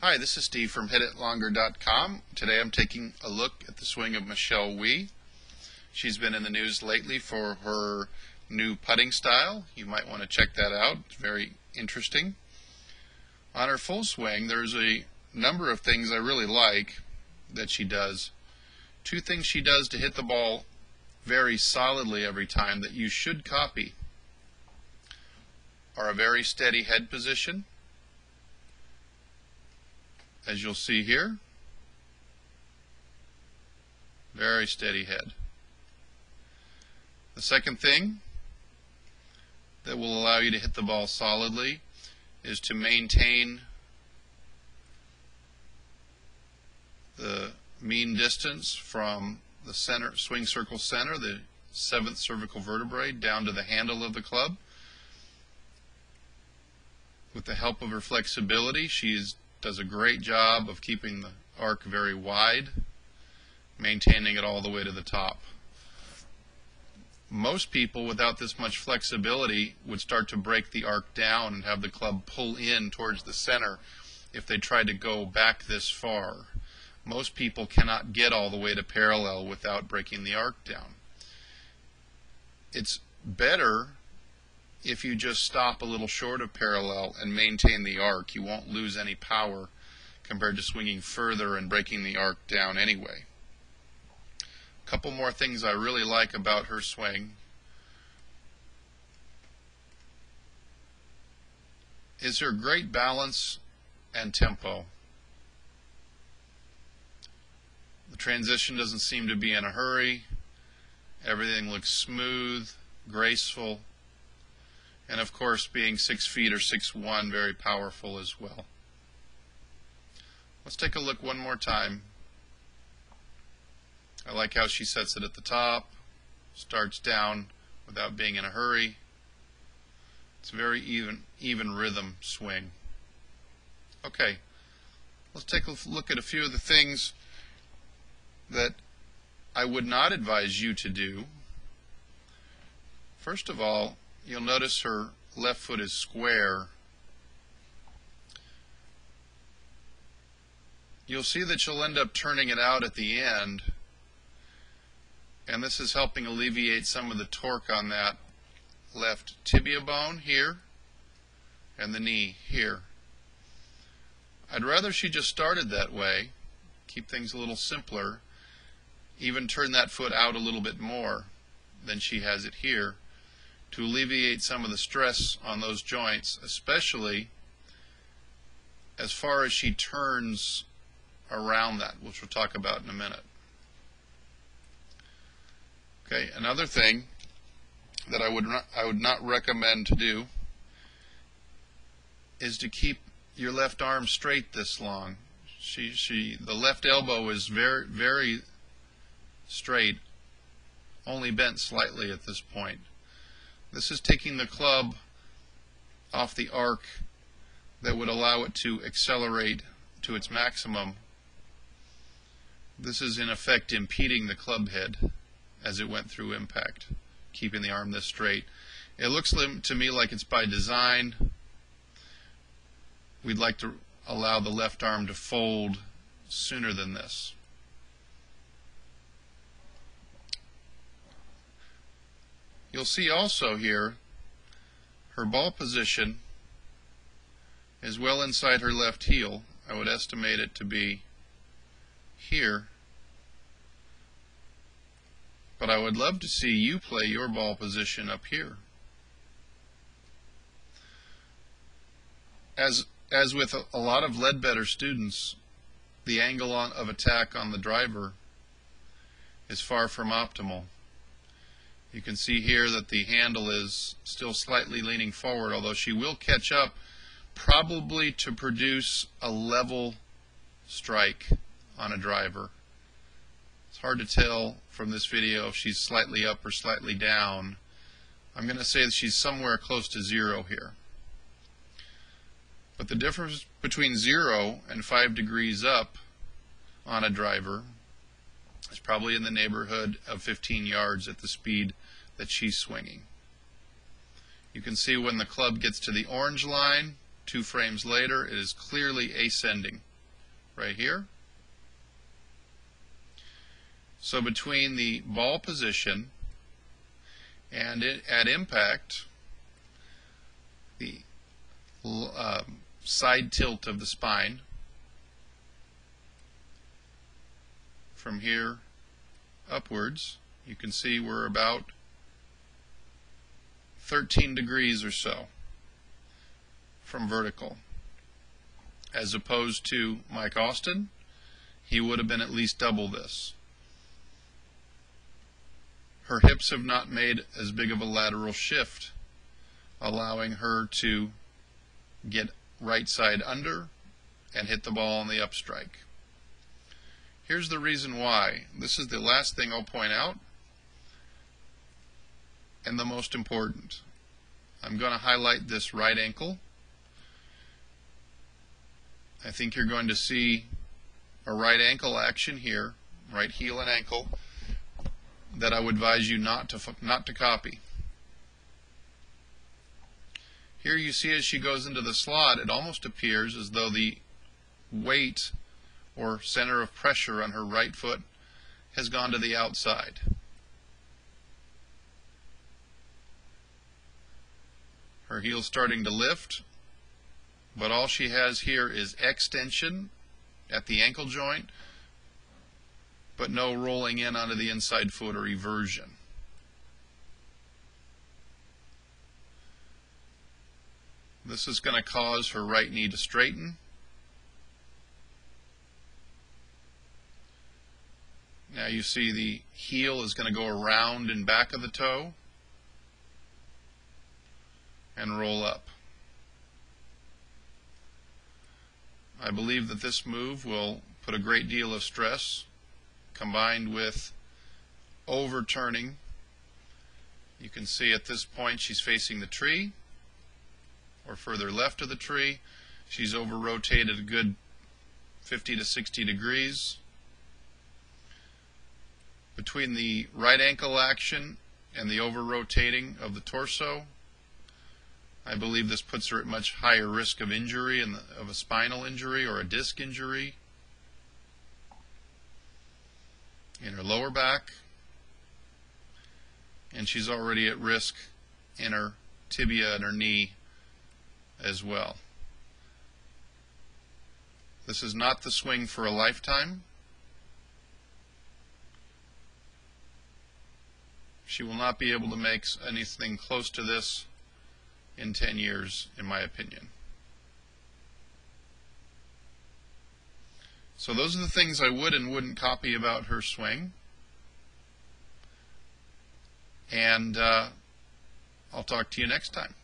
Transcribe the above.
Hi, this is Steve from HitItLonger.com. Today I'm taking a look at the swing of Michelle Wie. She's been in the news lately for her new putting style. You might want to check that out. It's very interesting. On her full swing, there's a number of things I really like that she does. Two things she does to hit the ball very solidly every time that you should copy are a very steady head position, as you'll see here. Very steady head. The second thing that will allow you to hit the ball solidly is to maintain the mean distance from the center, swing circle center, the 7th cervical vertebrae, down to the handle of the club. With the help of her flexibility, she does a great job of keeping the arc very wide, maintaining it all the way to the top. Most people without this much flexibility would start to break the arc down and have the club pull in towards the center if they tried to go back this far. Most people cannot get all the way to parallel without breaking the arc down. It's better if you just stop a little short of parallel and maintain the arc. You won't lose any power compared to swinging further and breaking the arc down anyway. A couple more things I really like about her swing is her great balance and tempo. The transition doesn't seem to be in a hurry. Everything looks smooth, graceful, and of course, being 6 feet or 6'1", very powerful as well. Let's take a look one more time. I like how she sets it at the top, starts down without being in a hurry. It's a very even rhythm swing. Okay, let's take a look at a few of the things that I would not advise you to do. First of all, you'll notice her left foot is square. You'll see that she'll end up turning it out at the end, and this is helping alleviate some of the torque on that left tibia bone here and the knee here. I'd rather she just started that way, keep things a little simpler, even turn that foot out a little bit more than she has it here, to alleviate some of the stress on those joints, especially as far as she turns around that, which we'll talk about in a minute. Okay, another thing that I would not recommend to do is to keep your left arm straight this long. The left elbow is very straight, only bent slightly at this point. This is taking the club off the arc that would allow it to accelerate to its maximum. This is in effect impeding the club head as it went through impact, keeping the arm this straight. It looks to me like it's by design. We'd like to allow the left arm to fold sooner than this. You'll see also here her ball position is well inside her left heel. I would estimate it to be here. But I would love to see you play your ball position up here. As with a lot of Ledbetter students, the angle of attack on the driver is far from optimal. You can see here that the handle is still slightly leaning forward, although she will catch up probably to produce a level strike on a driver. It's hard to tell from this video if she's slightly up or slightly down. I'm going to say that she's somewhere close to 0 here. But the difference between 0 and 5 degrees up on a driver is probably in the neighborhood of 15 yards at the speed that she's swinging. You can see when the club gets to the orange line, 2 frames later, it is clearly ascending. right here. So between the ball position and at impact, the side tilt of the spine from here upwards, you can see we're about 13 degrees or so from vertical. As opposed to Mike Austin, he would have been at least double this. Her hips have not made as big of a lateral shift, allowing her to get right side under and hit the ball on the upstrike. Here's the reason why. This is the last thing I'll point out, and the most important. I'm going to highlight this right ankle. I think you're going to see a right ankle action here, right heel and ankle, that I would advise you not to copy. Here you see as she goes into the slot, it almost appears as though the weight or center of pressure on her right foot has gone to the outside. Her heel's starting to lift, but all she has here is extension at the ankle joint, but no rolling in onto the inside foot or eversion. This is going to cause her right knee to straighten. Now you see the heel is going to go around and back of the toe and roll up. I believe that this move will put a great deal of stress, combined with overturning. You can see at this point she's facing the tree, or further left of the tree. She's over rotated a good 50 to 60 degrees. Between the right ankle action and the over rotating of the torso, I believe this puts her at much higher risk of injury, of a spinal injury or a disc injury in her lower back, and she's already at risk in her tibia and her knee as well. This is not the swing for a lifetime. She will not be able to make anything close to this in 10 years, in my opinion. So those are the things I would and wouldn't copy about her swing. And I'll talk to you next time.